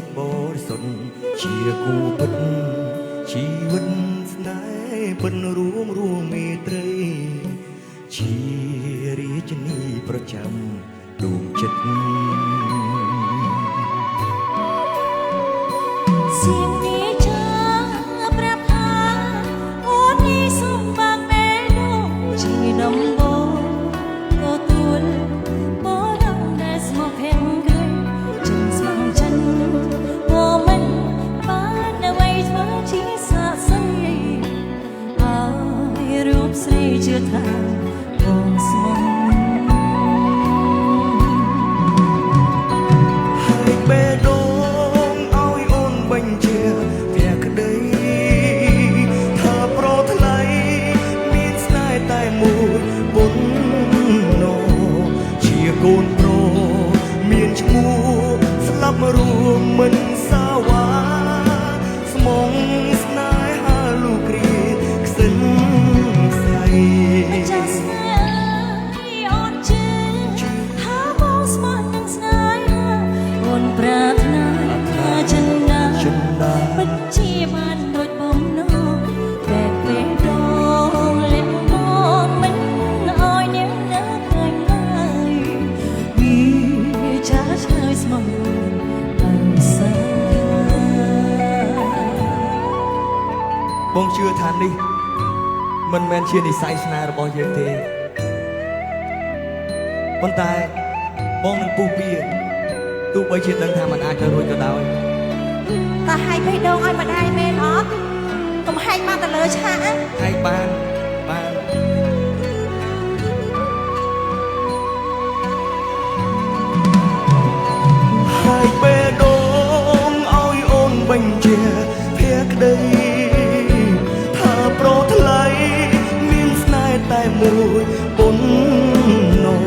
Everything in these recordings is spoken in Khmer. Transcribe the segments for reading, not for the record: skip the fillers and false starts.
ចិត្តបរិសុទ្ធជាគូពិតជីវិតស្នេហ៍ពិតរួមមេត្រីជារាជនីប្រចាំដួងចិត្តเสียงนี้จะปรับหาโอ้นี่สมบังแม่ดงชีดำโบก็ตุลโบดังได้สมเพงไกลจึงสมังฉันโอ้มันบ้านเอาไว้เธอที่สะใสเอารูปใส่เชื่อทางของสมองកូនប្រុសមានឈ្មោះស្លាប់រួមមិនសាវ៉ាស្មងស្នេហាលោកគ្រាខ្សិនខ្សៃចាស់ស្នេហ៍អូនជឿថាបងស្មោះនឹងស្នេហាអូនប្រាថ្នាថាចិនដាពិតជាបានដូចបំណងតែពេលដងលេងមកមិនអោយញ៉ាំណាឃើញឡើយវាចាស់ឆ្លើយស្មោះបានសាបងជឿថានេះមិនមែនជានិស្ស័យស្នេហ៍របស់យើងទេប៉ុន្តែបងនឹងពុះពៀទោះបីជាដឹងថាมันអាចទៅរួចក៏ដោយតាហែកបេះដូងឲ្យម្ដាយមែនអត់កុំហែកមកទៅលើឆាកហែកបានហែកបេះដូងឲ្យអូនបញ្ជាភក្តីថាប្រថ្លៃមានស្នេហ៍តែមួយប៉ុណ្ណោះ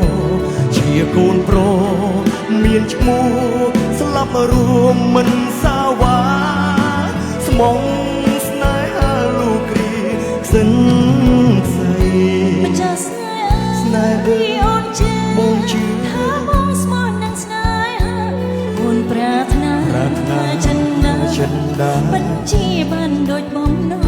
ជាកូនប្រុសមានឈ្មោះស្លាប់រួមមិនសាវ៉ាស្មងស្នេហាលោកគ្រាខ្សិនខ្សៃម្ចាស់ស្នេហ៍ពីអូនជឿបងជឿថាបងស្មោះនឹងស្នេហាអូនប្រាថ្នាចិនដាពិតជាបានដូចបំណ